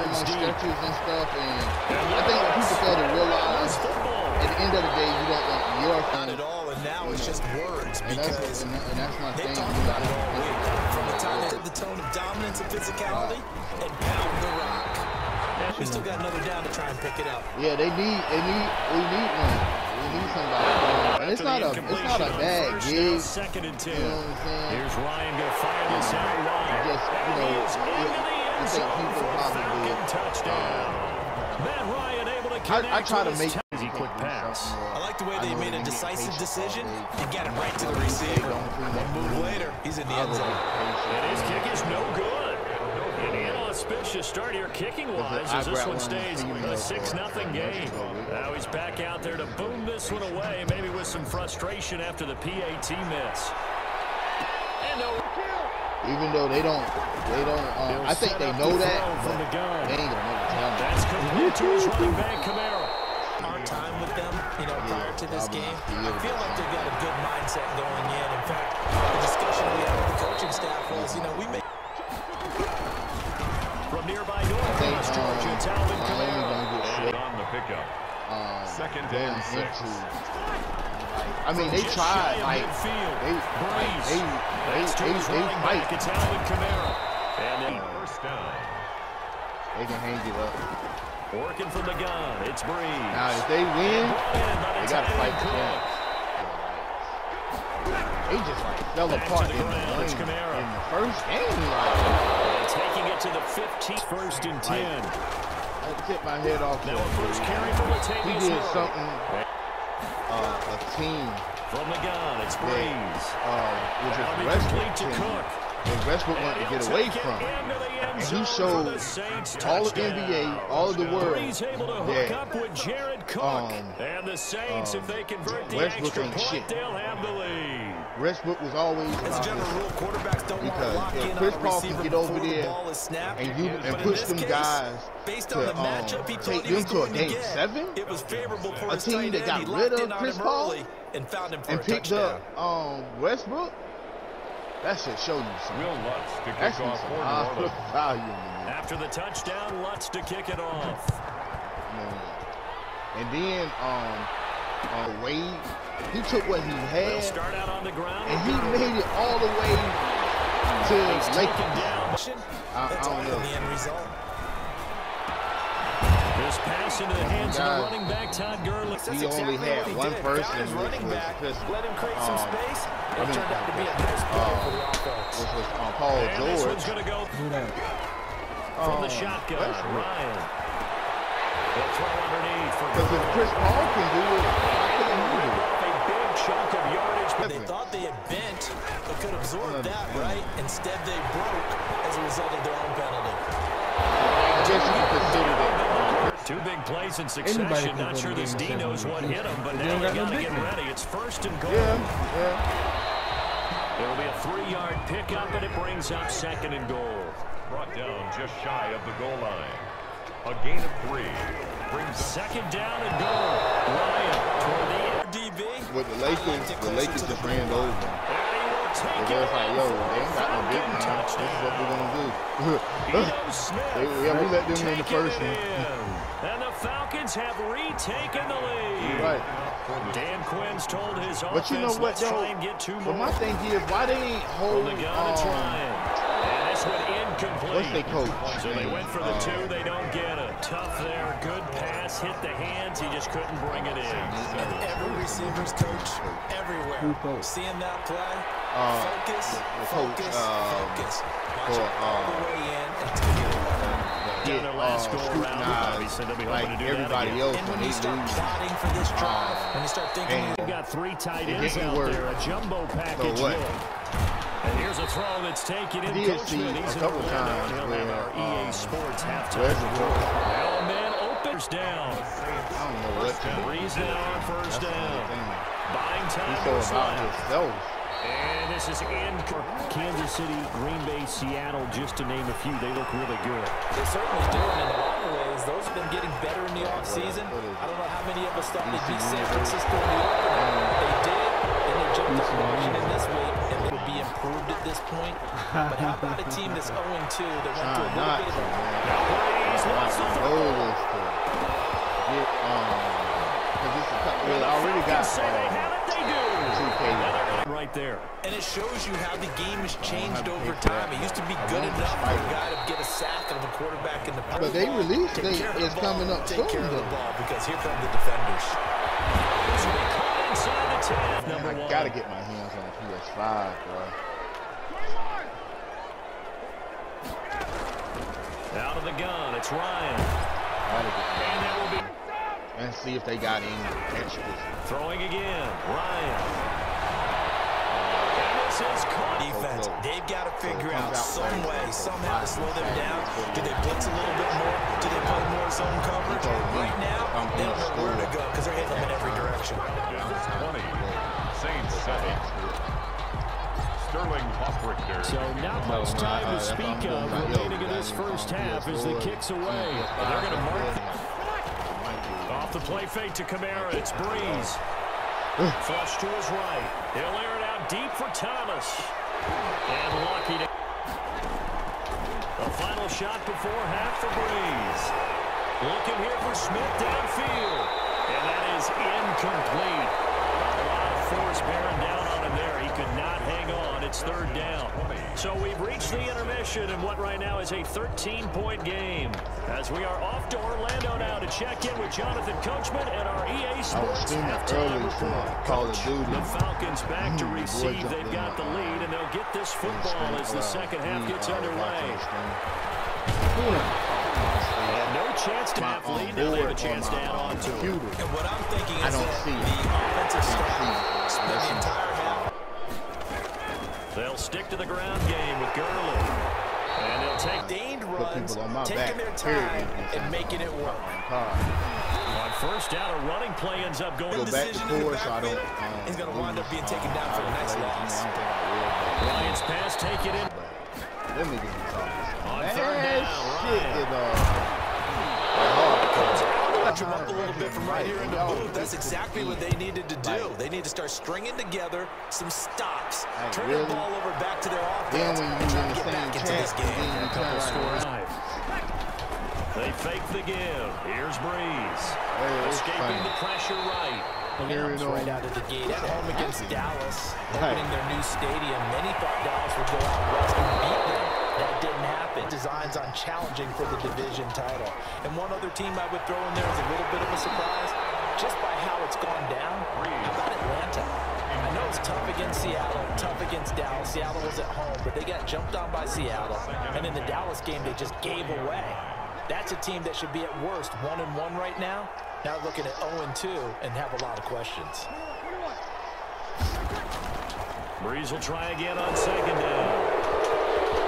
yards deep. Stretches and stuff, and I think what people fail to realize, at the end of the day, you don't want your not at all, and now it's just words because that's my they thing. talk about it all week. From the time they set the tone of dominance and physicality and pound the rock. We still got another down to try and pick it up. Yeah, we need one. We need somebody. And it's not a bad gig. Second and 10. You know what I'm saying? Here's Ryan going to fire this out wide. Just, I think people probably touchdown. Matt Ryan able to connect. I try to make easy quick pass. I like the way they made a decisive decision and got it right to the receiver. One move later, he's in the end zone. And his kick is no good. Indiana auspicious start here kicking-wise as this one stays a 6-0 game. Now he's back out there to boom this one away, maybe with some frustration after the PAT miss. And no. Even though they don't I think they know that, but they ain't gonna never tell me. That's complete to his running back, Kamara. Our time with them, prior to this game, I feel like they've got a good mindset going in. In fact, the discussion we had with the coaching staff was, we may. From nearby Northwest Georgia, Talvin Kamara on the pickup. Second and 6. I mean, they tried, they fight. It's Alvin Kamara. And then first down. They can hang it up. Working from the gun, it's Breeze. Now, if they win, they got to fight to win. They just, fell apart in the first game. Taking it to the 15th, first and 10. I tipped my head off. Now a first carry for Latavius He did something, a team. From the gun, it's Breeze. Which is Westbrook to Cook. And Westbrook wanted to get away from. And he showed all of the NBA, all of the world that and the Saints, if they convert the Westbrook extra ain't point, shit. they'll have the lead. Westbrook was always as a general rule, quarterbacks don't because want to lock in Chris on a Paul can receiver get over before the there ball is snapped. and push them guys based on the matchup, he take he was them to a going game get. 7. It was favorable for A his team that got rid of Chris Paul and found him for and a picked touchdown. up Westbrook. That should show you something. Will Lutz to kick That's off some for New Orleans. value. After the touchdown, Lutz to kick it off. And then Wade, he took what he had Start out on the ground and he made it all the way to Lakers. That's all in the end result. This pass into the hands of the running back, Todd Gurley. He only had one person, which was let him create some space. It turned out to be a nice play for the offense. Which was Paul And George. this one's going to go from the shotgun. Ryan. They'll throw underneath for Because if Chris Paul can do it, I couldn't do it. a big chunk of yardage. They thought they had bent, but could absorb that, right? Instead, they broke as a result of their own penalty. I guess you can consider that. 2 big plays in succession. Not sure this D knows what hit him, but now they got to get ready. It's first and goal. It'll be a 3-yard pickup, and it brings up second and goal. Brought down just shy of the goal line. A gain of 3. Brings second down and goal. Ryan toward the DB. With the Lakers just ran over. Take They're just like, yo, they ain't got no big man. This is what we're going to do. We let them in the first one. And the Falcons have retaken the lead. Right. Dan Quinn's told his offense, But you know what, let's though? try and get 2 more. But my thing is, why they ain't hold the gun, it's Ryan. And this one incomplete. What's their coach? So they went for the 2, they don't get it. Tough there, good pass, hit the hands, he just couldn't bring it in. And every receiver's coach, everywhere. Seeing that play, focus. Watch it all the way in and take it away. Down their last go around, obviously they'll be hoping to do everybody that else And when when you they start lose. plotting for this drive, when you start thinking, We've got 3 tight ends didn't out work. there, a jumbo package what? look. And here's a throw that's taken in. I did see Coachman, a he's in couple Orlando. times He'll where, have our EA Sports halftime. Westbrook, Well, man, opens down. I don't know what to do. Breeze now on first down. Buying time. He's so goes about left. himself. And this is in Kansas City, Green Bay, Seattle, just to name a few. They look really good. they certainly do, and in a lot of ways, those have been getting better in the offseason. I don't know how many of us thought they'd beat San Francisco in the opener. They did, and they jumped up Washington this week, and they would be improved at this point. But how about a team that's 0-2 that went to a little bit of right there. And it shows you how the game has changed over time. It used to be good enough for a guy to get a sack of a quarterback in the power. But they release date is coming up soon, Take care of the though. ball because here come the defenders. Inside the 10, number I one. gotta get my hands on PS5, bro. Out of the gun, it's Ryan. Gotta get my And that will be and see if they got any extras. throwing again. Ryan. And this is caught. Defense, they've got to figure out some way, somehow to slow them down. Do they blitz a little bit more? Do they play more zone coverage? Right now, they don't know where to go because they're hitting them in every direction. 20. Saints 7. Sterling Hofrichter. So not much time to speak of remaining in this first half as the kick's away. They're going to mark off the play fake to Kamara. It's Breeze. Flush to his right. He'll air it out deep for Thomas. And lucky to... The final shot before half for Breeze. Looking here for Smith downfield. And that is incomplete. A lot of force bearing down on him there. He could not hang on. It's third down. So we've reached the intermission in what right now is a 13-point game. As we are off to Orlando now to check in with Jonathan Coachman and our EA Sports halftime report. Call of Duty. The Falcons back to receive. They've got the lead, and they'll get this football as the second half gets underway. And no chance to have lead. Now they have a chance to add on to it. And what I'm thinking I is don't that see the offensive staff spent the Listen. entire half. They'll stick to the ground game with Gurley. And they'll take Sustained runs, people on my taking back, their period, time, defense. and making it work. on first down. A running play ends up going. Go back to Decision in the forward so I backfield, don't. he's going to wind up being taken down for a nice loss. Ryan's pass taken in. Them niggas be talking. On Man, third down, shit Ryan. Punch him up a little bit from right here in the booth. That's exactly what they needed to do. They need to start stringing together some stops, turn the ball over back to their offense, Then when and you try in to the get back same into this track, game. then you turn Scores. around. They fake the give. Here's Breeze. Escaping the pressure right. Williams right out of the gate at home against Dallas, opening their new stadium. Many thought Dallas would go out west and beat them. That didn't happen. Designs on challenging for the division title. And one other team I would throw in there is a little bit of a surprise, just by how it's gone down. How about Atlanta? I know it's tough against Seattle, tough against Dallas. Seattle was at home, but they got jumped on by Seattle. And in the Dallas game, they just gave away. That's a team that should be at worst 1-1 right now. Now looking at 0-2 and have a lot of questions. Breeze will try again on second down.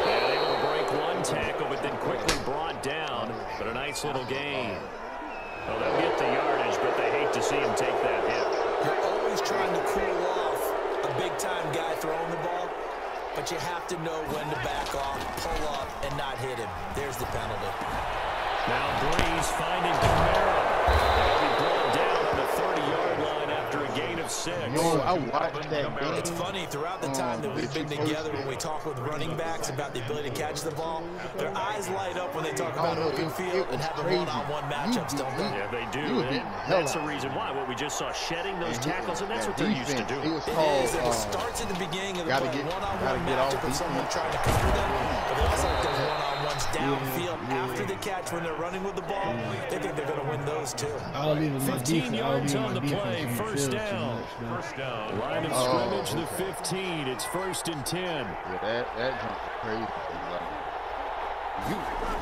And able to break one tackle, but then quickly brought down. But a nice little gain. Well, they'll get the yardage, but they hate to see him take that hit. You're always trying to cool off a big-time guy throwing the ball, but you have to know when to back off, pull up, and not hit him. There's the penalty. Now Breeze finding Kamara. He'll be brought down on the 30-yard line after a gain of 6. Yo, I watched that game. It's funny, throughout the time that we've been together, when we talk with running backs about the ability to catch the ball, their eyes light up when they talk about open field and having one-on-one matchups, don't they? Yeah, they do. You were And beating the hell that's the out of reason why. What we just saw, shedding those tackles, and that's what they're used to It doing. was It called, is, and it starts at the beginning of the gotta play, get one-on-one get off matchup with someone defense. trying to cover them, but they also like those one-on-ones downfield after the catch when they're running with the ball. They think they're going to win those too. I'll leave it my 15 defense. I'll yards leave on my the defense play, in the first field too down. much, man. First down. Line of scrimmage, the 15. It's 1st and 10. Yeah, that jump was crazy.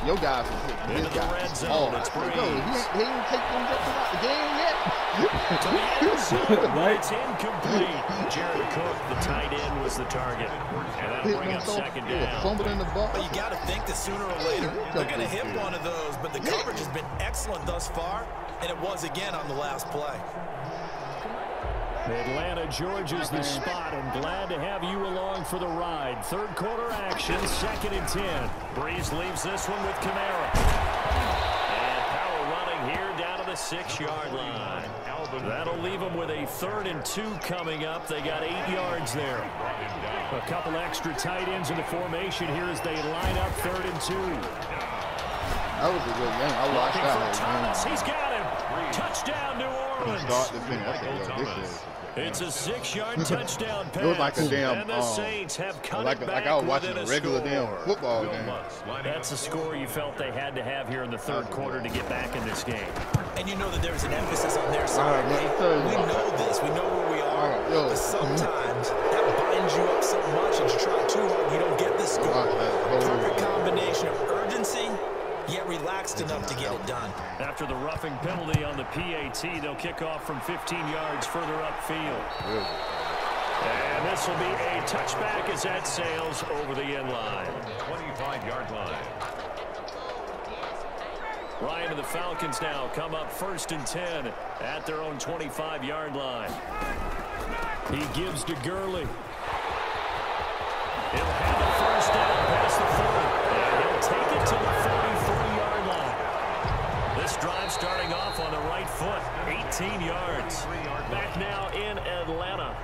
Your guys are hitting Into his the guys. red zone, Oh, it's yo, Breeze. he didn't take them jumps out the game yet. To the end zone, but it's incomplete. Jared Cook, the tight end, was the target. And that'll bring up second He was down. fumbling in the ball. But you got to think that sooner or later they're going to hit one of those. But the coverage has been excellent thus far, and it was again on the last play. Atlanta, Georgia's the spot, and glad to have you along for the ride. Third quarter action, 2nd and 10. Breeze leaves this one with Kamara. And power running here down to the 6-yard line. That'll leave them with a 3rd and 2 coming up. They got 8 yards there. A couple extra tight ends in the formation here as they line up 3rd and 2. That was a good game. I watched Looking that for whole Thomas. game. He's got him. Touchdown, New Orleans. Start to finish. That's ridiculous. It's a 6-yard touchdown pass. It was like a damn, and the Saints have cut like it back I was watching a regular score. damn football game. That's the score you felt they had to have here in the third quarter to get back in this game. And you know that there's an emphasis on their side. We know this. We know where we are. But sometimes that binds you up so much and you try too hard and you don't get the score. Perfect combination of urgency, yet relaxed enough to get it done. After the roughing penalty on the PAT, they'll kick off from 15 yards further upfield. And this will be a touchback as that sails over the end line. 25-yard line. Ryan and the Falcons now come up 1st and 10 at their own 25-yard line. He gives to Gurley. He'll have a first down past the 40. And he'll take it to the 40-yard line. This drive starting off on the right foot. 18 yards. Back now in Atlanta.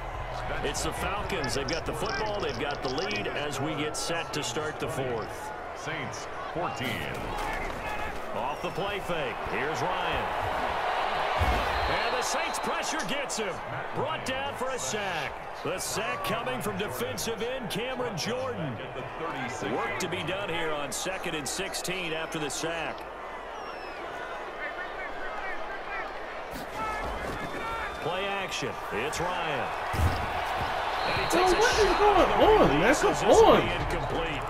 It's the Falcons. They've got the football. They've got the lead as we get set to start the fourth. Saints 14. Off the play fake. Here's Ryan. And the Saints pressure gets him. Brought down for a sack. The sack coming from defensive end Cameron Jordan. Work to be done here on 2nd and 16 after the sack. Play action. It's Ryan. And he takes what is going on? That's incomplete.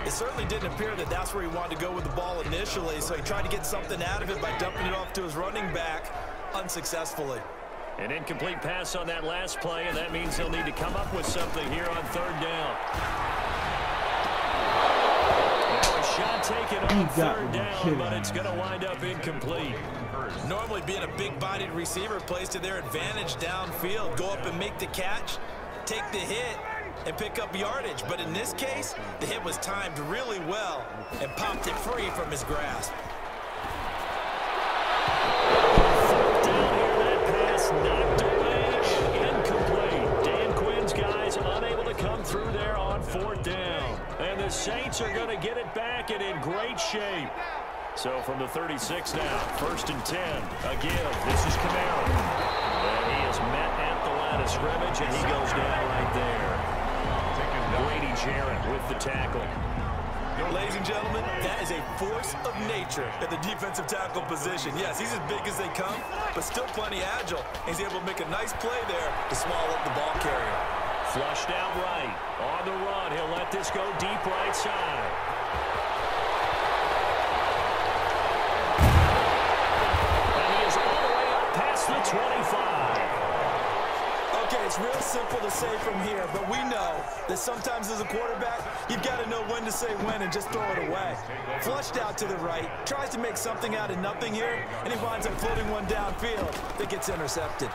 It certainly didn't appear that that's where he wanted to go with the ball initially, so he tried to get something out of it by dumping it off to his running back unsuccessfully. An incomplete pass on that last play, and that means he'll need to come up with something here on 3rd down. Now a shot taken on 3rd down, but it's going to wind up incomplete. Normally being a big-bodied receiver plays to their advantage downfield. Go up and make the catch, take the hit, and pick up yardage. But in this case, the hit was timed really well and popped it free from his grasp. Down here, that pass knocked away and incomplete. Dan Quinn's guys unable to come through there on 4th down. And the Saints are going to get it back and in great shape. So from the 36 now, 1st and 10. Again, this is Kamara. And he is met at the line of scrimmage, and he goes down right there. Grady Jarrett with the tackle. Ladies and gentlemen, that is a force of nature at the defensive tackle position. Yes, he's as big as they come, but still plenty agile. He's able to make a nice play there to small up the ball carrier. Flushed out right. On the run, he'll let this go deep right side. And he is all the way up past the 25. Okay, it's real simple to say from here, but we know that sometimes as a quarterback, you've got to know when to say when and just throw it away. Flushed out to the right, tries to make something out of nothing here, and he winds up floating one downfield that gets intercepted.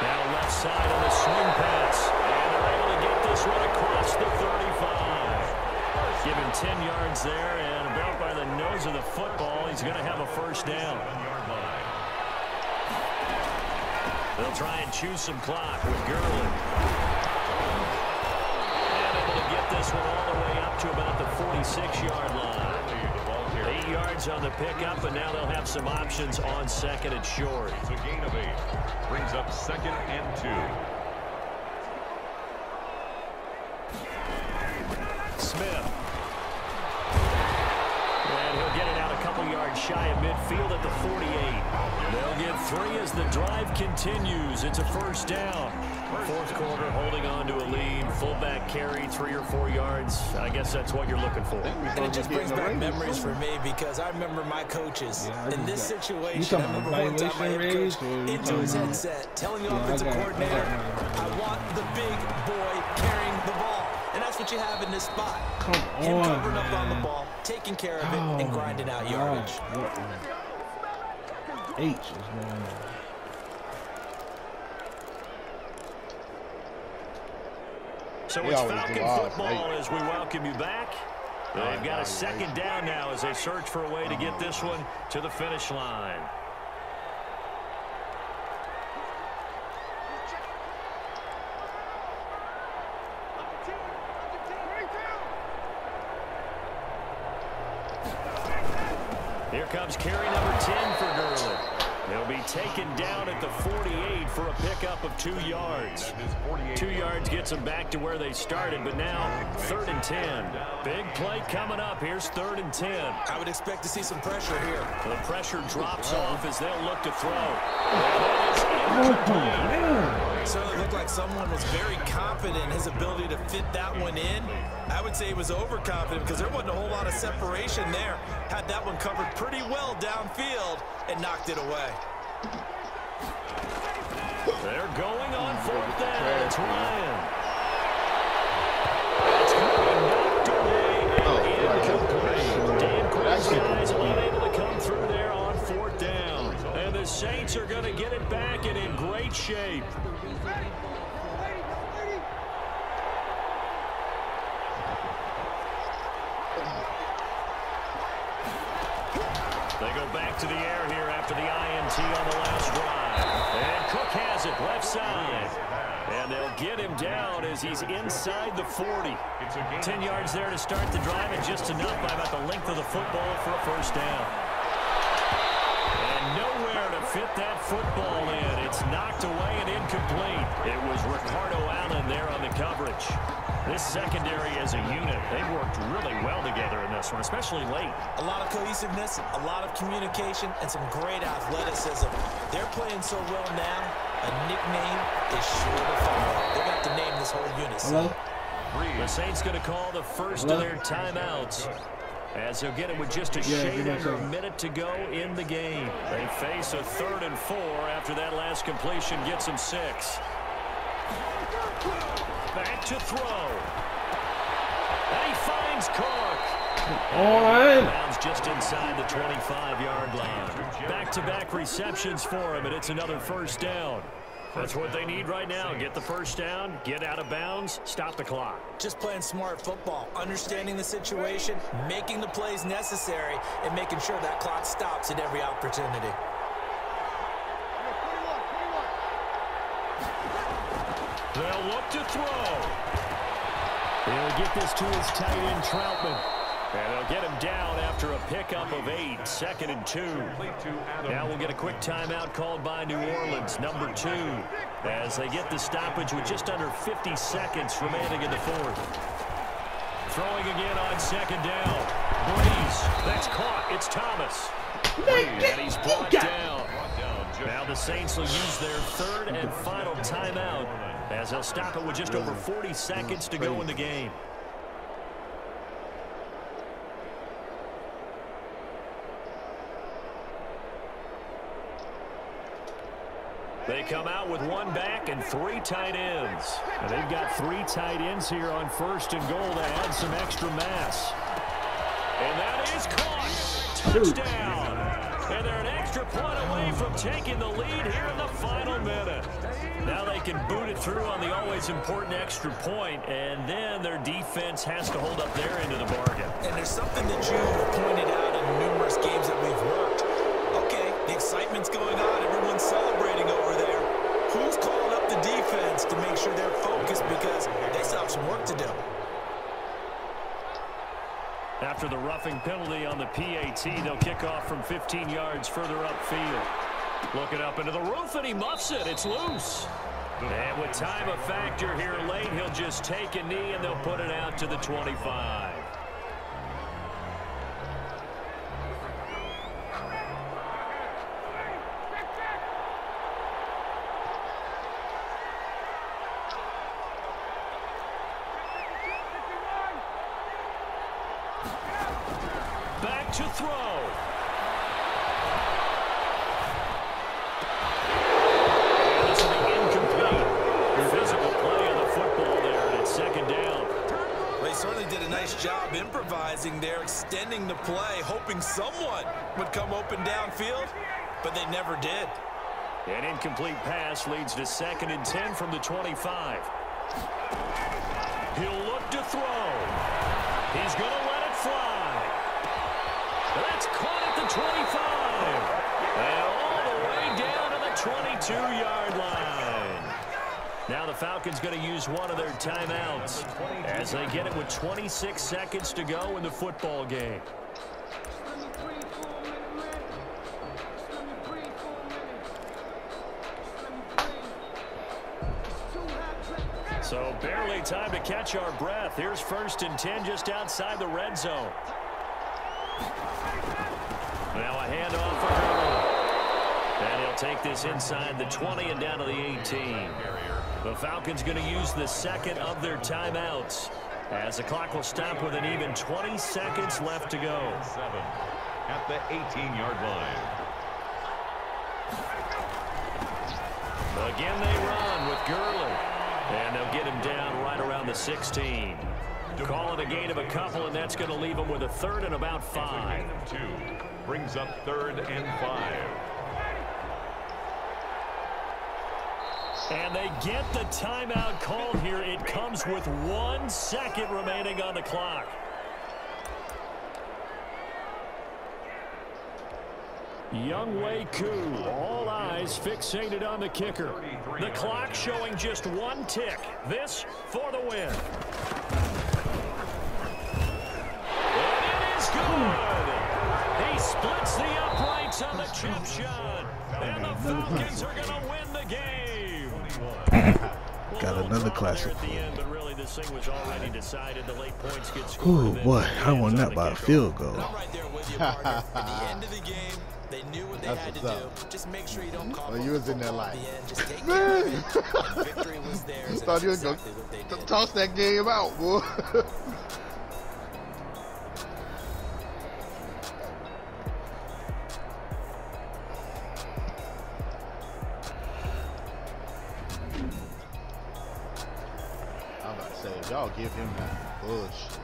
Now left side on the swing pass, and they're able to get this one across the 35. Give him 10 yards there, and about by the nose of the football, he's going to have a first down. They'll try and choose some clock with Gurley. And able to get this one all the way up to about the 46-yard line. 8 yards on the pickup, and now they'll have some options on 2nd and short. It's a gain of 8. Brings up 2nd and 2. Smith. And he'll get it out a couple yards shy of midfield at the 48. They'll get 3 as the drive continues. It's a first down. 4th quarter, holding on to a lead. Fullback carry, 3 or 4 yards. I guess that's what you're looking for. And it just brings back memories for me because I remember my coaches in this situation. I remember one time my head coach into his headset telling the offensive coordinator, I want the big boy carrying the ball. And that's what you have in this spot. Him covering up on the ball, taking care of it, and grinding out yardage. H is going on. So it's Falcon football as we welcome you back. They've got a 2nd down now as they search for a way to get this one to the finish line. Here comes carry number 10 for Gurley. He'll be taken down at the 48 for a pickup of 2 yards. 2 yards gets them back to where they started, but now 3rd and 10. Big play coming up. Here's 3rd and 10. I would expect to see some pressure here. The pressure drops off as they'll look to throw. It certainly looked like someone was very confident in his ability to fit that one in. I would say he was overconfident because there wasn't a whole lot of separation there. Had that one covered pretty well downfield and knocked it away. They're going on 4th down. It's Ryan. It's knocked away and Dan Quinn's guys unable to come through there on 4th down. And the Saints are going to get it back and in great shape. They go back to the air here after the INT on the last drive. And Cook has it left side. And they'll get him down as he's inside the 40. 10 yards there to start the drive and just enough by about the length of the football for a 1st down. And nowhere to fit that football in. It's knocked away and incomplete. It was Ricardo Allen there on the coverage. This secondary as a unit, they worked really well together in this one, especially late. A lot of cohesiveness, a lot of communication, and some great athleticism. They're playing so well now, a nickname is sure to follow. They're going to have to name this whole unit. Hello? The Saints going to call the first of their timeouts, as they'll get it with just a shade under a minute to go in the game. They face a 3rd and 4 after that last completion gets them 6. Back to throw. And he finds Cook. All right. Bounds just inside the 25-yard line. Back-to-back receptions for him, and it's another 1st down. That's what they need right now. Get the 1st down, get out of bounds, stop the clock. Just playing smart football, understanding the situation, making the plays necessary, and making sure that clock stops at every opportunity. They'll look to throw. He'll get this to his tight end, Troutman. And they'll get him down after a pickup of 8, 2nd and 2. Now we'll get a quick timeout called by New Orleans, number 2, as they get the stoppage with just under 50 seconds remaining in the 4th. Throwing again on 2nd down. Breeze. That's caught. It's Thomas. And he's brought down. Now the Saints will use their 3rd and final timeout, as they'll stop it with just over 40 seconds to go in the game. They come out with 1 back and 3 tight ends. And they've got 3 tight ends here on 1st and goal to add some extra mass. And that is caught. Touchdown. And they're an extra point away from taking the lead here in the final minute. Now they can boot it through on the always important extra point, and then their defense has to hold up their end of the bargain. And there's something that you have pointed out in numerous games that we've worked. Okay, the excitement's going on. Everyone's celebrating over there. Who's calling up the defense to make sure they're focused, because they still have some work to do? After the roughing penalty on the PAT, they'll kick off from 15 yards further upfield. Looking up into the roof, and he muffs it. It's loose. And with time a factor here late, he'll just take a knee, and they'll put it out to the 25. Back to throw. And this will be incomplete. Physical play on the football there, and it's 2nd down. Well, they certainly did a nice job improvising there, extending the play, hoping someone would come open downfield, but they never did. An incomplete pass leads to 2nd and 10 from the 25. He'll look to throw. He's going to let it fly. That's caught at the 25. And all the way down to the 22-yard line. Now the Falcons going to use one of their timeouts as they get it with 26 seconds to go in the football game. So barely time to catch our breath. Here's 1st and 10 just outside the red zone. Now a handoff for Gurley. And he'll take this inside the 20 and down to the 18. The Falcons going to use the 2nd of their timeouts, as the clock will stop with an even 20 seconds left to go. 7 at the 18-yard line. Again they run with Gurley. And they'll get him down right around the 16. Call it a gain of a couple, and that's going to leave him with a 3rd and about 5. 2 brings up 3rd and 5. And they get the timeout called here. It comes with 1 second remaining on the clock. Younghoe Koo, all eyes fixated on the kicker. The clock showing just 1 tick. This for the win. And it is good. He splits the uprights on the chip shot. And the Falcons are going to win the game. Got another classic. At the end, but really this thing was already decided. The late points get scored. Ooh, boy, I won that by a field goal. I'm right there with you, partner. At the end of the game, they knew what they had to do. Just make sure you don't call you was in there like, just take care of it. And victory was theirs. Thought you was going to toss that game out, boy. I'm about to say, y'all give him that bullshit.